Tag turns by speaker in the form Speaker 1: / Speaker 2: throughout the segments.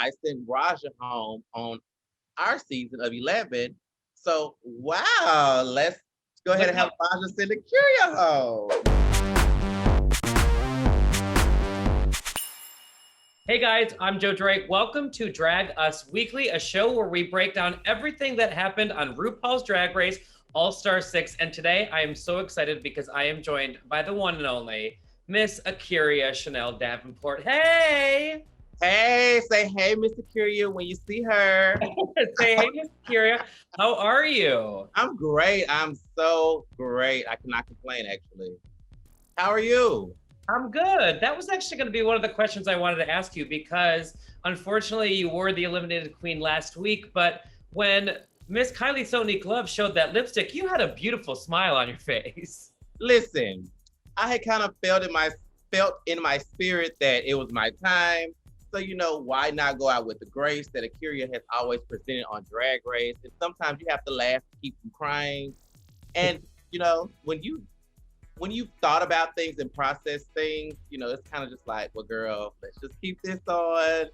Speaker 1: I sent Raja home on our season of 11. So, wow, let's go ahead
Speaker 2: Let's
Speaker 1: and have Raja send Akeria home.
Speaker 2: Hey guys, I'm Joe Drake. Welcome to Drag Us Weekly, a show where we break down everything that happened on RuPaul's Drag Race All-Star 6. And today I am so excited because I am joined by the one and only Miss Akeria Chanel Davenport. Hey!
Speaker 1: Hey, say hey, Miss Akeria, when you see her.
Speaker 2: Say hey, Miss Akeria. How are you?
Speaker 1: I'm great. I'm so great. I cannot complain, actually. How are you?
Speaker 2: I'm good. That was actually going to be one of the questions I wanted to ask you because unfortunately you were the eliminated queen last week, but when Miss Kylie Sonique Love showed that lipstick, you had a beautiful smile on your face.
Speaker 1: Listen, I had kind of felt in my spirit that it was my time. So, why not go out with the grace that Akeria has always presented on Drag Race? And sometimes you have to laugh to keep from crying. And, when you've thought about things and processed things, it's kind of just like, well, girl, let's just keep this on.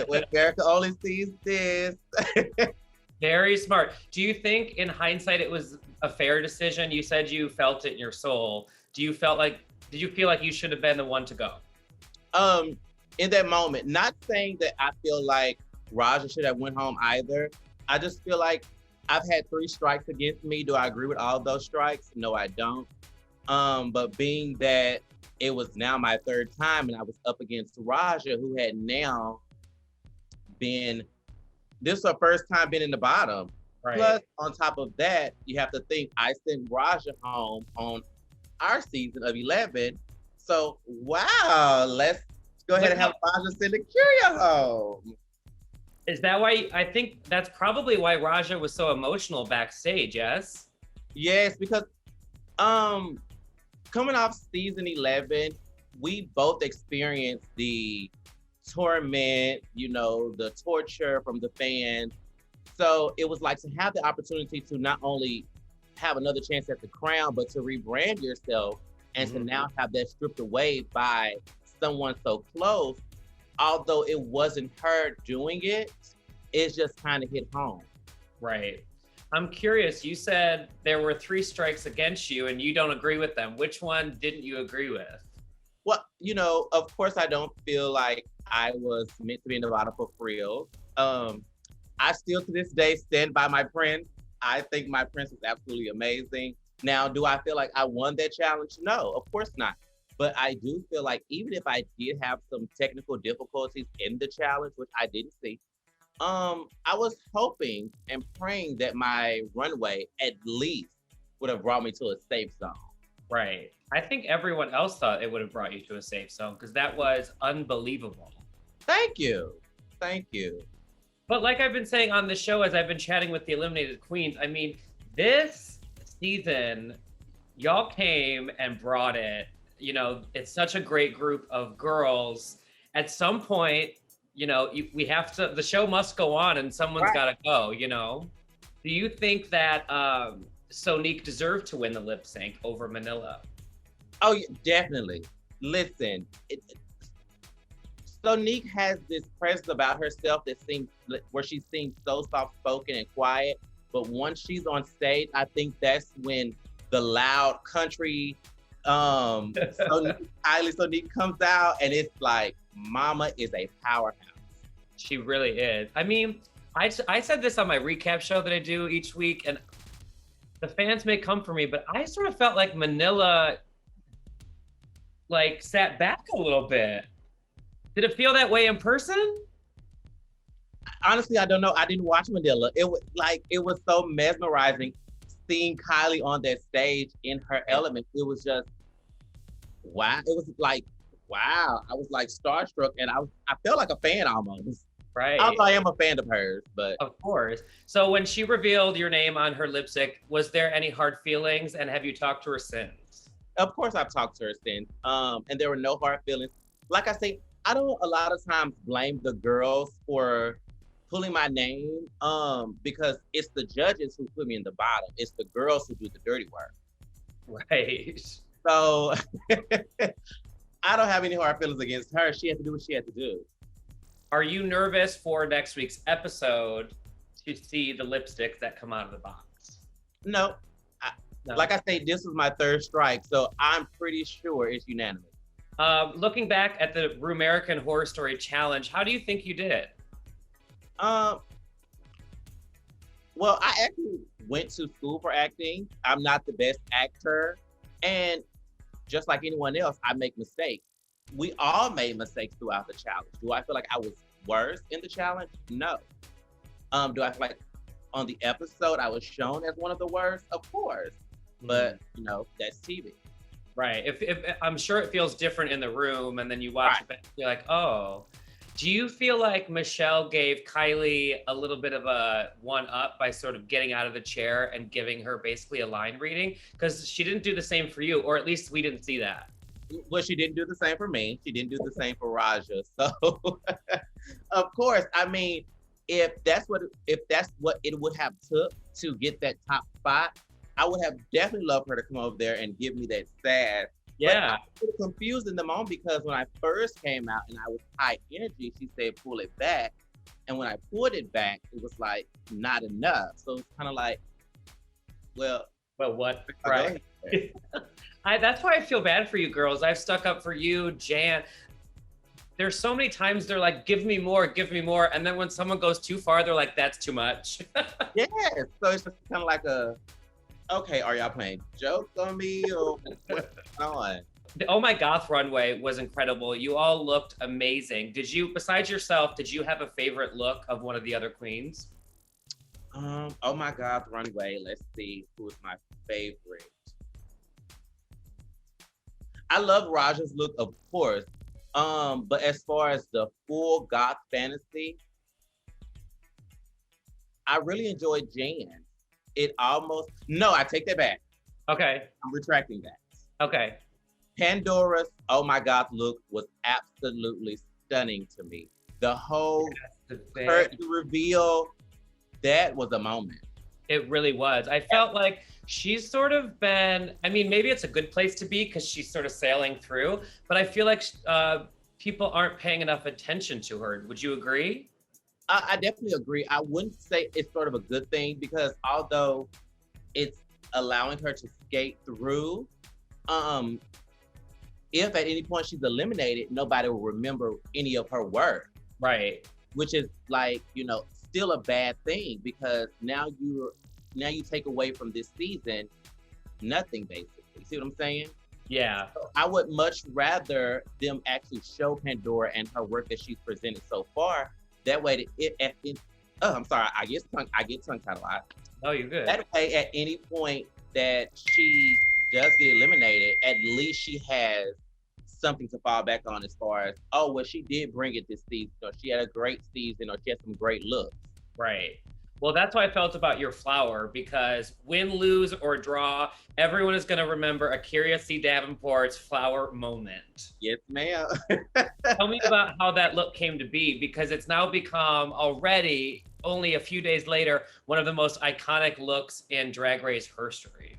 Speaker 1: When Erika only sees this.
Speaker 2: Very smart. Do you think in hindsight it was a fair decision? You said you felt it in your soul. Did you feel like you should have been the one to go?
Speaker 1: In that moment, not saying that I feel like Raja should have went home either. I just feel like I've had 3 strikes against me. Do I agree with all of those strikes? No, I don't. But being that it was now my 3rd time and I was up against Raja, who had now been, this is her first time being in the bottom.
Speaker 2: Right.
Speaker 1: Plus, on top of that, you have to think I sent Raja home on our season of 11. So, wow, let's go ahead and have Raja send Akeria home.
Speaker 2: Is that why? I think that's probably why Raja was so emotional backstage, yes?
Speaker 1: Yes, because coming off season 11, we both experienced the torment, the torture from the fans. So it was like to have the opportunity to not only have another chance at the crown, but to rebrand yourself and to now have that stripped away by someone so close. Although it wasn't her doing it, it's just kind of hit home.
Speaker 2: Right. I'm curious, you said there were 3 strikes against you and you don't agree with them. Which one didn't you agree with?
Speaker 1: Well, of course I don't feel like I was meant to be in the bottom for real. I still to this day stand by my prince. I think my prince is absolutely amazing. Now, do I feel like I won that challenge? No, of course not. But I do feel like even if I did have some technical difficulties in the challenge, which I didn't see, I was hoping and praying that my runway at least would have brought me to a safe zone.
Speaker 2: Right. I think everyone else thought it would have brought you to a safe zone because that was unbelievable.
Speaker 1: Thank you. Thank you.
Speaker 2: But like I've been saying on the show as I've been chatting with the eliminated queens, I mean, this season, y'all came and brought it. It's such a great group of girls. At some point, we have to, the show must go on and someone's got to go, Do you think that Sonique deserved to win the lip sync over Manila?
Speaker 1: Oh, yeah, definitely. Listen, Sonique has this presence about herself where she seems so soft-spoken and quiet. But once she's on stage, I think that's when the loud country Sonique comes out and it's like, mama is a powerhouse.
Speaker 2: She really is. I mean, I said this on my recap show that I do each week, and the fans may come for me, but I sort of felt like Manila sat back a little bit. Did it feel that way in person?
Speaker 1: Honestly, I don't know. I didn't watch Manila. It was so mesmerizing seeing Kylie on that stage in her element. It was just wow. It was like wow. I was like starstruck, and I felt like a fan almost.
Speaker 2: Right.
Speaker 1: I am a fan of hers, but
Speaker 2: of course. So when she revealed your name on her lipstick, was there any hard feelings, and have you talked to her since?
Speaker 1: Of course, I've talked to her since, and there were no hard feelings. Like I say, I don't a lot of times blame the girls for pulling my name, because it's the judges who put me in the bottom. It's the girls who do the dirty work.
Speaker 2: Right.
Speaker 1: So I don't have any hard feelings against her. She had to do what she had to do.
Speaker 2: Are you nervous for next week's episode to see the lipsticks that come out of the box?
Speaker 1: No.
Speaker 2: No.
Speaker 1: Like I say, this was my third strike, so I'm pretty sure it's unanimous.
Speaker 2: Looking back at the Rumerican Horror Story Challenge, how do you think you did?
Speaker 1: Well, I actually went to school for acting. I'm not the best actor. And just like anyone else, I make mistakes. We all made mistakes throughout the challenge. Do I feel like I was worse in the challenge? No. Do I feel like on the episode I was shown as one of the worst? Of course. But, you know, that's TV.
Speaker 2: Right. If I'm sure it feels different in the room, and then you watch it back, you're like, oh. Do you feel like Michelle gave Kylie a little bit of a one-up by sort of getting out of the chair and giving her basically a line reading? Because she didn't do the same for you, or at least we didn't see that.
Speaker 1: Well, she didn't do the same for me. She didn't do the same for Raja. So, of course, I mean, if that's what it would have took to get that top spot, I would have definitely loved her to come over there and give me that sad.
Speaker 2: Yeah.
Speaker 1: But I was confused in the moment because when I first came out and I was high energy, she said, pull it back. And when I pulled it back, it was like, not enough. So it's kind of like, well,
Speaker 2: what? Right. That's why I feel bad for you girls. I've stuck up for you, Jan. There's so many times they're like, give me more. And then when someone goes too far, they're like, that's too much.
Speaker 1: Yeah. So it's just kind of like okay, are y'all playing jokes on me or what's going on?
Speaker 2: The Oh My Goth runway was incredible. You all looked amazing. Besides yourself, did you have a favorite look of one of the other queens?
Speaker 1: Oh My Goth runway. Let's see who's my favorite. I love Raja's look, of course. But as far as the full goth fantasy, I really enjoyed Jan. I take that back.
Speaker 2: Okay.
Speaker 1: I'm retracting that.
Speaker 2: Okay.
Speaker 1: Pandora's Oh My God look was absolutely stunning to me. The whole curtain reveal, that was a moment.
Speaker 2: It really was. I felt like she's sort of been, I mean, maybe it's a good place to be because she's sort of sailing through, but I feel like people aren't paying enough attention to her. Would you agree?
Speaker 1: I definitely agree. I wouldn't say it's sort of a good thing because although it's allowing her to skate through, if at any point she's eliminated, nobody will remember any of her work.
Speaker 2: Right. Which
Speaker 1: is like, still a bad thing because now you take away from this season nothing basically. See what I'm saying?
Speaker 2: Yeah.
Speaker 1: So I would much rather them actually show Pandora and her work that she's presented so far. That way, I'm sorry, I get tongue-tied a lot.
Speaker 2: Oh, you're good.
Speaker 1: That way, at any point that she does get eliminated, at least she has something to fall back on as far as, she did bring it this season, or she had a great season, or she had some great looks.
Speaker 2: Right. Well, that's how I felt about your flower, because win, lose, or draw, everyone is going to remember Akeria C. Davenport's flower moment.
Speaker 1: Yes, ma'am.
Speaker 2: Tell me about how that look came to be, because it's now become already, only a few days later, one of the most iconic looks in Drag Race history.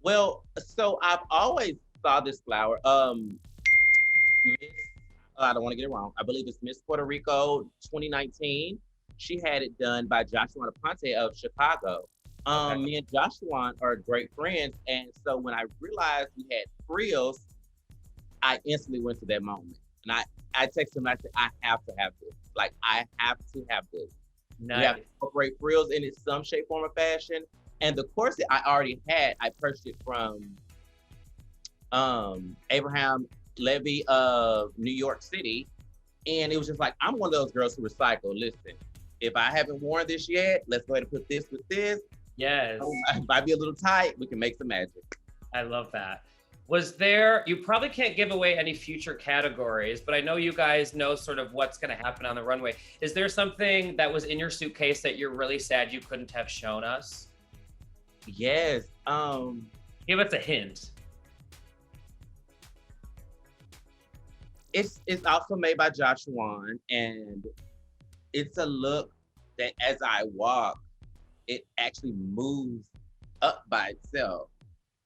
Speaker 1: Well, so I've always saw this flower. I don't want to get it wrong. I believe it's Miss Puerto Rico 2019. She had it done by Joshua Ponte of Chicago. Okay. Me and Joshua are great friends. And so when I realized we had frills, I instantly went to that moment. And I texted him and I said, I have to have this. Like, I have to have this.
Speaker 2: Nice.
Speaker 1: We have to incorporate frills in some shape, form, or fashion. And the corset I already had, I purchased it from Abraham Levy of New York City. And it was just like, I'm one of those girls who recycle. Listen, if I haven't worn this yet, let's go ahead and put this with this.
Speaker 2: Yes.
Speaker 1: It might be a little tight. We can make some magic.
Speaker 2: I love that. You probably can't give away any future categories, but I know you guys know sort of what's going to happen on the runway. Is there something that was in your suitcase that you're really sad you couldn't have shown us?
Speaker 1: Yes.
Speaker 2: Give us a hint.
Speaker 1: It's also made by Joshua, and it's a look that as I walk, it actually moves up by itself.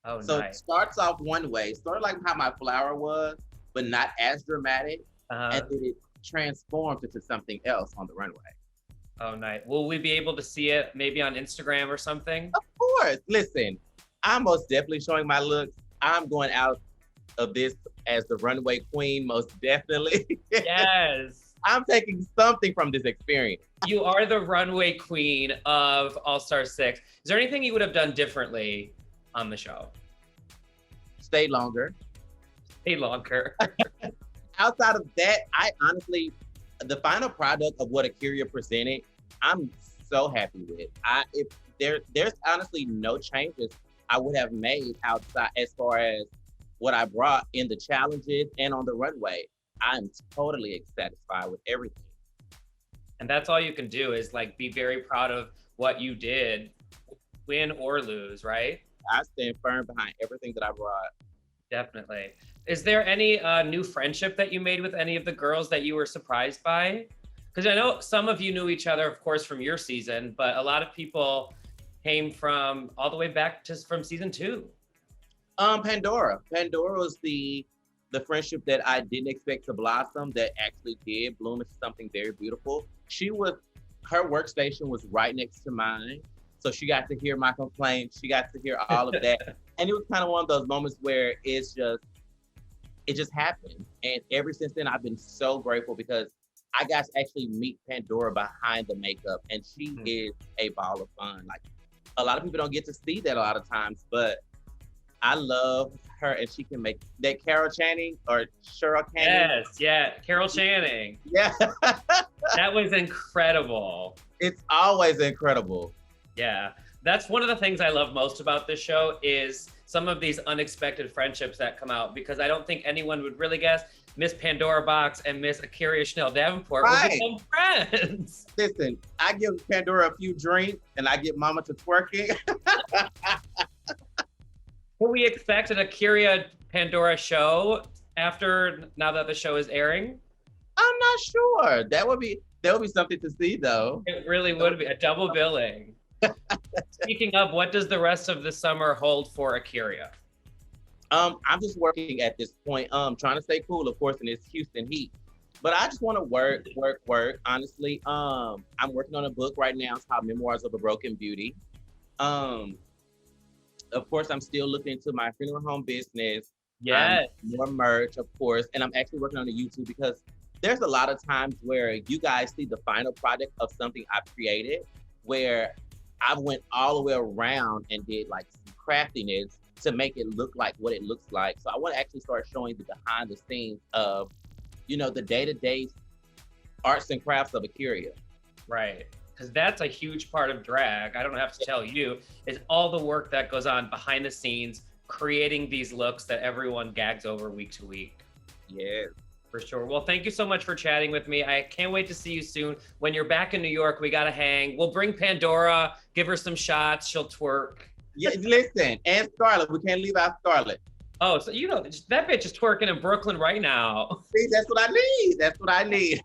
Speaker 2: Oh,
Speaker 1: so
Speaker 2: nice.
Speaker 1: It starts off one way, sort of like how my flower was, but not as dramatic.
Speaker 2: Uh-huh.
Speaker 1: And then it transformed into something else on the runway.
Speaker 2: Oh, nice. Will we be able to see it maybe on Instagram or something?
Speaker 1: Of course. Listen, I'm most definitely showing my looks. I'm going out of this as the runway queen, most definitely.
Speaker 2: Yes.
Speaker 1: I'm taking something from this experience.
Speaker 2: You are the runway queen of All-Star 6. Is there anything you would have done differently on the show?
Speaker 1: Stay longer.
Speaker 2: Stay longer.
Speaker 1: Outside of that, I honestly, the final product of what Akeria presented, I'm so happy with. If there's honestly no changes I would have made outside as far as what I brought in the challenges and on the runway. I'm totally satisfied with everything.
Speaker 2: And that's all you can do is like be very proud of what you did, win or lose, right?
Speaker 1: I stand firm behind everything that I brought.
Speaker 2: Definitely. Is there any new friendship that you made with any of the girls that you were surprised by? Because I know some of you knew each other, of course, from your season, but a lot of people came from all the way back from season 2.
Speaker 1: Pandora. Pandora was the friendship that I didn't expect to blossom that actually did bloom into something very beautiful. Her workstation was right next to mine. So she got to hear my complaints. She got to hear all of that. And it was kind of one of those moments where it just happened. And ever since then, I've been so grateful because I got to actually meet Pandora behind the makeup. And she is a ball of fun. Like, a lot of people don't get to see that a lot of times, but I love her, and she can make that Carol Channing or Cheryl Channing.
Speaker 2: Yes, yeah, Carol Channing.
Speaker 1: Yeah.
Speaker 2: That was incredible.
Speaker 1: It's always incredible.
Speaker 2: Yeah, that's one of the things I love most about this show is some of these unexpected friendships that come out, because I don't think anyone would really guess Miss Pandora Box and Miss Akeria Chanel Davenport would become friends.
Speaker 1: Listen, I give Pandora a few drinks and I get Mama to twerking.
Speaker 2: Will we expect an Akeria Pandora show now that the show is airing?
Speaker 1: I'm not sure. That would be something to see, though.
Speaker 2: It really would be a double billing. Speaking of, what does the rest of the summer hold for Akeria?
Speaker 1: I'm just working at this point. Trying to stay cool, of course, in this Houston heat. But I just want to work. Honestly, I'm working on a book right now. It's called Memoirs of a Broken Beauty. Of course, I'm still looking into my funeral home business.
Speaker 2: Yes.
Speaker 1: More merch, of course. And I'm actually working on the YouTube because there's a lot of times where you guys see the final product of something I've created, where I went all the way around and did like some craftiness to make it look like what it looks like. So I want to actually start showing the behind the scenes of, the day-to-day arts and crafts of Akeria.
Speaker 2: Right. Because that's a huge part of drag. I don't have to tell you, is all the work that goes on behind the scenes, creating these looks that everyone gags over week to week.
Speaker 1: Yeah.
Speaker 2: For sure. Well, thank you so much for chatting with me. I can't wait to see you soon. When you're back in New York, we got to hang. We'll bring Pandora, give her some shots. She'll twerk.
Speaker 1: Yeah, listen, and Scarlett. We can't leave out Scarlett.
Speaker 2: Oh, so that bitch is twerking in Brooklyn right now.
Speaker 1: See, that's what I need.